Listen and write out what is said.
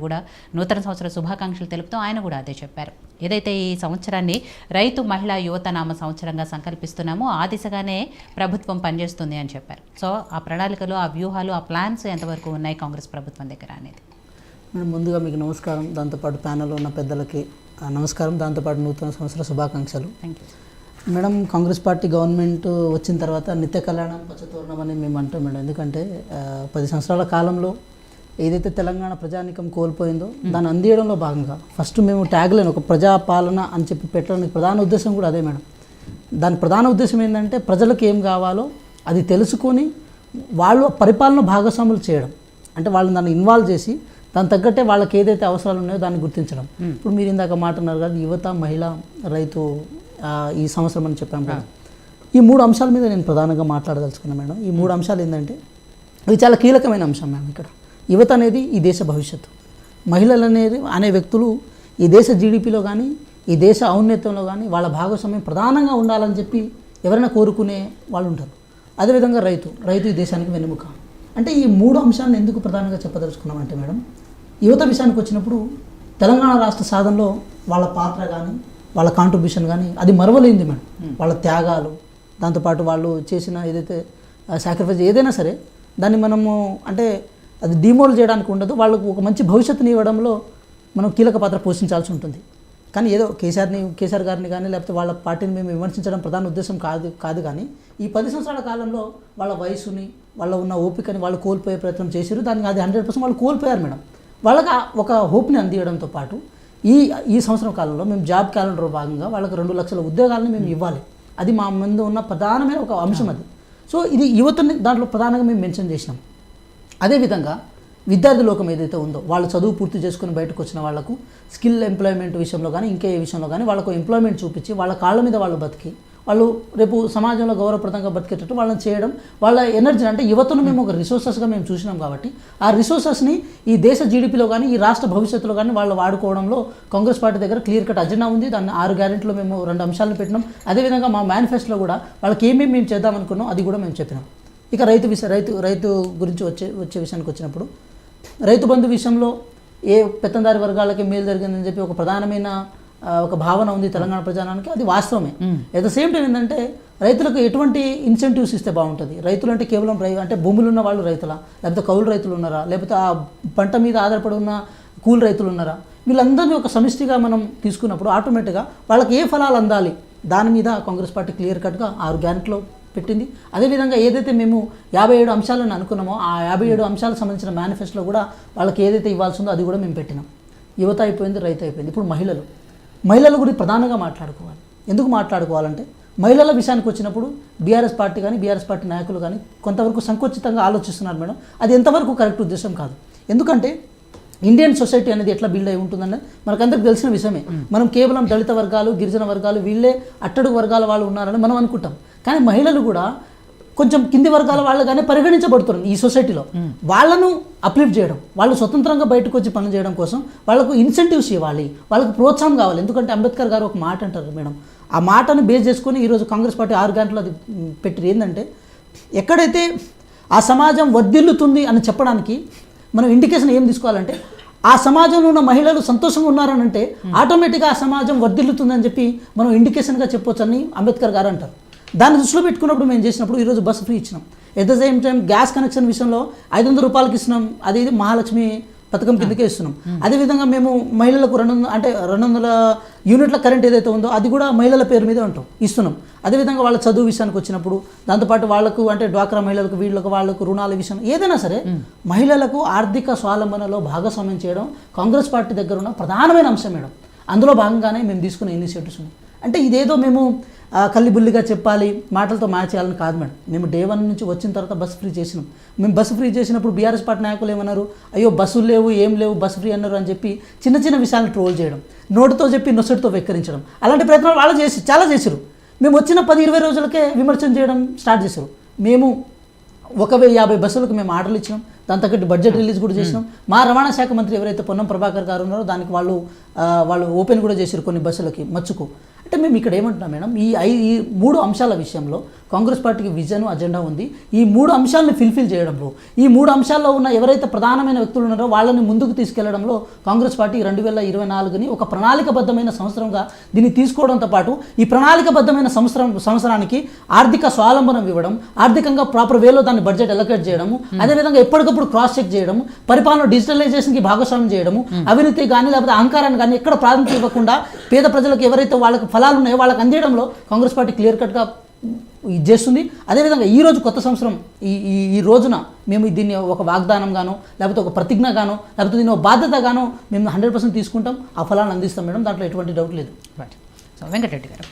కూడా నూతన సంవత్సర శుభాకాంక్షలు తెలుపుతూ ఆయన కూడా అదే చెప్పారు. ఏదైతే ఈ సంవత్సరాన్ని రైతు మహిళా యువత నామ సంవత్సరంగా సంకల్పిస్తున్నామో ఆ దిశగానే ప్రభుత్వం పనిచేస్తుంది అని చెప్పారు. సో ఆ ప్రణాళికలు, ఆ వ్యూహాలు, ఆ ప్లాన్స్ ఎంతవరకు ఉన్నాయి కాంగ్రెస్ ప్రభుత్వం దగ్గర అనేది? మేడం, ముందుగా మీకు నమస్కారం. దాంతోపాటు ప్యానెల్లో ఉన్న పెద్దలకి నమస్కారం. దాంతోపాటు నూతన సంవత్సర శుభాకాంక్షలు. Thank you. Madam, Congress party government వచ్చిన తర్వాత నిత్య కళ్యాణం పచ్చతోరణం అని మేము అంటాం మేడం. ఎందుకంటే 10 సంవత్సరాల కాలంలో ఏదైతే తెలంగాణ ప్రజానీకం కోల్పోయిందో దాన్ని అందియడంలో భాగంగా ఫస్ట్ మేము ట్యాగ్లైన్ ఒక ప్రజాపాలన అని చెప్పి పెట్టడానికి ప్రధాన ఉద్దేశం కూడా అదే మేడం. దాని ప్రధాన ఉద్దేశం ఏంటంటే ప్రజలకు ఏం కావాలో అది తెలుసుకొని వాళ్ళు పరిపాలన భాగస్వాములు చేయడం, అంటే వాళ్ళని దాన్ని ఇన్వాల్వ్ చేసి దాని తగ్గట్టే వాళ్ళకి ఏదైతే అవసరాలు ఉన్నాయో దాన్ని గుర్తించడం. ఇప్పుడు మీరు ఇందాక మాట అన్నారు కదా, యువత, మహిళ, రైతు ఈ సంవత్సరం అని చెప్పాము కదా. ఈ 3 అంశాల మీద నేను ప్రధానంగా మాట్లాడదలుచుకున్నాను మేడం. ఈ 3 అంశాలు ఏంటంటే ఇది చాలా కీలకమైన అంశం మేడం. ఇక్కడ యువత అనేది ఈ దేశ భవిష్యత్తు, మహిళలు అనే వ్యక్తులు ఈ దేశ జీడిపిలో కానీ ఈ దేశ ఔన్నత్యంలో కానీ వాళ్ళ భాగస్వామ్యం ప్రధానంగా ఉండాలని చెప్పి ఎవరైనా కోరుకునే వాళ్ళు ఉంటారు. అదేవిధంగా రైతు ఈ దేశానికి వెన్నెముక. అంటే ఈ 3 అంశాలను ఎందుకు ప్రధానంగా చెప్పదలుచుకున్నామంటే మేడం, యువత విషయానికి వచ్చినప్పుడు తెలంగాణ రాష్ట్ర సాధనలో వాళ్ళ పాత్ర కానీ వాళ్ళ కాంట్రిబ్యూషన్ కానీ అది మరవలేంది మేడం. వాళ్ళ త్యాగాలు, దాంతోపాటు వాళ్ళు చేసిన ఏదైతే సాక్రిఫైస్ ఏదైనా సరే దాన్ని మనము అంటే అది డిమోల్డ్ చేయడానికి ఉండదు. వాళ్ళకు ఒక మంచి భవిష్యత్తుని ఇవ్వడంలో మనం కీలక పాత్ర పోషించాల్సి ఉంటుంది. కానీ ఏదో కేసీఆర్ గారిని కానీ లేకపోతే వాళ్ళ పార్టీని మేము విమర్శించడం ప్రధాన ఉద్దేశం కాదు. కానీ ఈ 10 సంవత్సరాల కాలంలో వాళ్ళ వయసుని, వాళ్ళ ఉన్న ఓపికని వాళ్ళు కోల్పోయే ప్రయత్నం చేశారు. దానికి అది 100% వాళ్ళు కోల్పోయారు మేడం. వాళ్ళకి ఒక హోప్ని అందియడంతో పాటు ఈ సంవత్సరం కాలంలో మేము జాబ్ క్యాలెండర్ భాగంగా వాళ్ళకి 2 లక్షల ఉద్యోగాలను మేము ఇవ్వాలి. అది మా ముందు ఉన్న ప్రధానమైన ఒక అంశం అది. సో ఇది యువతని దాంట్లో ప్రధానంగా మేము మెన్షన్ చేసినాం. అదేవిధంగా విద్యార్థి లోకం ఏదైతే ఉందో వాళ్ళు చదువు పూర్తి చేసుకుని బయటకు వచ్చిన వాళ్ళకు స్కిల్ ఎంప్లాయ్మెంట్ విషయంలో కానీ ఇంకే విషయంలో కానీ వాళ్ళకు ఎంప్లాయ్మెంట్ చూపించి వాళ్ళ కాళ్ళ మీద వాళ్ళు బతికి వాళ్ళు రేపు సమాజంలో గౌరవప్రదంగా బతికేటట్టు వాళ్ళని చేయడం, వాళ్ళ ఎనర్జీ అంటే యువతను మేము ఒక రిసోర్సెస్గా మేము చూసినాం. కాబట్టి ఆ రిసోర్సెస్ని ఈ దేశ జీడిపిలో కానీ ఈ రాష్ట్ర భవిష్యత్తులో కానీ వాళ్ళు వాడుకోవడంలో కాంగ్రెస్ పార్టీ దగ్గర క్లియర్ కట్ అజెండా ఉంది. దాన్ని 6 గ్యారెంటీలో మేము 2 అంశాలను పెట్టినాం. అదేవిధంగా మా మేనిఫెస్టోలో కూడా వాళ్ళకి ఏమేమి మేము చేద్దామనుకున్నాం అది కూడా మేము చెప్పినాం. ఇక రైతు గురించి వచ్చే విషయానికి వచ్చినప్పుడు రైతు బంధు విషయంలో ఏ పెత్తందారి వర్గాలకి మేలు జరిగిందని చెప్పి ఒక ప్రధానమైన ఒక భావన ఉంది తెలంగాణ ప్రజానానికి. అది వాస్తవమే. అట్ ద సేమ్ టైం ఏంటంటే రైతులకు ఎటువంటి ఇన్సెంటివ్స్ ఇస్తే బాగుంటుంది. రైతులు అంటే కేవలం అంటే భూములు ఉన్న వాళ్ళు రైతులా, లేకపోతే కౌలు రైతులు ఉన్నారా, లేకపోతే ఆ పంట మీద ఆధారపడి ఉన్న కూలి రైతులు ఉన్నారా, వీళ్ళందరినీ ఒక సమిష్టిగా మనం తీసుకున్నప్పుడు ఆటోమేటిక్గా వాళ్ళకి ఏ ఫలాలు అందాలి దాని మీద కాంగ్రెస్ పార్టీ క్లియర్ కట్గా 6 గ్యారెంటీలో పెట్టింది. అదేవిధంగా ఏదైతే మేము 57 అంశాలను అనుకున్నామో ఆ 57 అంశాలకు సంబంధించిన మేనిఫెస్టోలో కూడా వాళ్ళకి ఏదైతే ఇవ్వాల్సి ఉందో అది కూడా మేము పెట్టినాం. యువత అయిపోయింది, రైతు అయిపోయింది. ఇప్పుడు మహిళలు గురించి ప్రధానంగా మాట్లాడుకోవాలి. ఎందుకు మాట్లాడుకోవాలంటే మహిళల విషయానికి వచ్చినప్పుడు బీఆర్ఎస్ పార్టీ కానీ బీఆర్ఎస్ పార్టీ నాయకులు కానీ కొంతవరకు సంకోచితంగా ఆలోచిస్తున్నారు మేడం. అది ఎంతవరకు కరెక్ట్ ఉద్దేశం కాదు. ఎందుకంటే ఇండియన్ సొసైటీ అనేది ఎట్లా బిల్డ్ అయి ఉంటుందని మనకందరికి తెలిసిన విషయమే. మనం కేవలం దళిత వర్గాలు, గిరిజన వర్గాలు వీళ్ళే అట్టడుగు వర్గాల వాళ్ళు ఉన్నారని మనం అనుకుంటాం. కానీ మహిళలు కూడా కొంచెం కింది వర్గాల వాళ్ళుగానే పరిగణించబడుతున్నారు ఈ సొసైటీలో. వాళ్ళను అప్లిఫ్ట్ చేయడం, వాళ్ళు స్వతంత్రంగా బయటకు వచ్చి పని చేయడం కోసం వాళ్ళకు ఇన్సెంటివ్స్ ఇవ్వాలి, వాళ్ళకు ప్రోత్సాహం కావాలి. ఎందుకంటే అంబేద్కర్ గారు ఒక మాట అంటారు మేడం, ఆ మాటను బేస్ చేసుకొని ఈరోజు కాంగ్రెస్ పార్టీ 6 గంటలు అది పెట్టిరు. ఏంటంటే ఎక్కడైతే ఆ సమాజం వర్ధిల్లుతుంది అని చెప్పడానికి మనం ఇండికేషన్ ఏం తీసుకోవాలంటే ఆ సమాజంలో ఉన్న మహిళలు సంతోషంగా ఉన్నారని అంటే ఆటోమేటిక్గా ఆ సమాజం వర్ధిల్లుతుందని చెప్పి మనం ఇండికేషన్గా చెప్పొచ్చని అంబేద్కర్ గారు అంటారు. దాన్ని దృష్టిలో పెట్టుకున్నప్పుడు మేము చేసినప్పుడు ఈరోజు బస్సు ఫ్రీ ఇచ్చినాం. At the same time gas connection విషయంలో 500 రూపాయలకి ఇస్తున్నాం. అది మహాలక్ష్మి పథకం కిందకే ఇస్తున్నాం. అదేవిధంగా మేము మహిళలకు 200 యూనిట్ల కరెంట్ ఏదైతే ఉందో అది కూడా మహిళల పేరు మీదే ఇస్తున్నాం. అదేవిధంగా వాళ్ళ చదువు విషయానికి వచ్చినప్పుడు దాంతోపాటు వాళ్ళకు అంటే డ్వాక్రా మహిళలకు వాళ్ళకు రుణాల విషయం ఏదైనా సరే మహిళలకు ఆర్థిక స్వావలంబనలో భాగస్వామ్యం చేయడం కాంగ్రెస్ పార్టీ దగ్గర ఉన్న ప్రధానమైన అంశం మేడం. అందులో భాగంగానే మేము తీసుకున్న ఇనిషియేటివ్స్ ఉన్నాయి. అంటే ఇదేదో మేము కల్లిబుల్లిగా చెప్పాలి, మాటలతో చేయాలని కాదు మేడం. మేము డే 1 నుంచి వచ్చిన తర్వాత బస్సు ఫ్రీ చేసినాం. మేము బస్సు ఫ్రీ చేసినప్పుడు బీఆర్ఎస్ పార్టీ నాయకులు ఏమన్నారు, అయ్యో బస్సులు లేవు, ఏం లేవు, బస్సు ఫ్రీ అన్నారు అని చెప్పి చిన్న విషయాలను ట్రోల్ చేయడం, నోటితో చెప్పి నొసటితో వెక్కరించడం, అలాంటి ప్రయత్నాలు వాళ్ళు చాలా చేశారు. మేము వచ్చిన 10-20 రోజులకే విమర్శన చేయడం స్టార్ట్ చేశారు. మేము 1050 బస్సులకు మేము ఆర్డర్లు ఇచ్చినాం. దాని తగ్గట్టు బడ్జెట్ రిలీజ్ కూడా చేసినాం. మా రవాణా శాఖ మంత్రి ఎవరైతే పొన్నం ప్రభాకర్ గారు ఉన్నారో దానికి వాళ్ళు ఓపెన్ కూడా చేశారు కొన్ని బస్సులకి మచ్చుకు. అంటే మేము ఇక్కడ ఏమంటున్నాం మేడం, ఈ 3 అంశాల విషయంలో కాంగ్రెస్ పార్టీకి విజన్ అజెండా ఉంది. ఈ 3 అంశాలను ఫిల్ఫిల్ చేయడంలో, ఈ 3 అంశాల్లో ఉన్న ఎవరైతే ప్రధానమైన వ్యక్తులు ఉన్నారో వాళ్ళని ముందుకు తీసుకెళ్లడంలో కాంగ్రెస్ పార్టీ 2024ని ఒక ప్రణాళికబద్ధమైన సంవత్సరంగా దీన్ని తీసుకోవడంతో పాటు ఈ ప్రణాళికబద్ధమైన సంవత్సరానికి ఆర్థిక స్వావలంబనం ఇవ్వడం, ఆర్థికంగా ప్రాపర్ వేలో దాన్ని బడ్జెట్ అలొకేట్ చేయడము, అదేవిధంగా ఎప్పటికప్పుడు క్రాస్ చెక్ చేయడము, పరిపాలన డిజిటలైజేషన్కి భాగస్వామ్యం చేయడము, అవినీతి కానీ లేకపోతే అహంకారాన్ని కానీ ఎక్కడ ప్రాధాన్యత ఇవ్వకుండా పేద ప్రజలకు ఎవరైతే వాళ్ళకి ఫలాలు ఉన్నాయో వాళ్ళకి అందేయడంలో కాంగ్రెస్ పార్టీ క్లియర్ కట్గా ఇది చేస్తుంది. అదేవిధంగా ఈరోజు కొత్త సంవత్సరం ఈ రోజున మేము దీన్ని ఒక వాగ్దానంగానో లేకపోతే ఒక ప్రతిజ్ఞగానో లేకపోతే దీన్ని ఒక బాధ్యతగానో మేము 100% తీసుకుంటాం, ఆ ఫలాన్ని అందిస్తాం మేడం, దాంట్లో ఎటువంటి డౌట్ లేదు. రైట్. సో వెంకటరెడ్డి గారు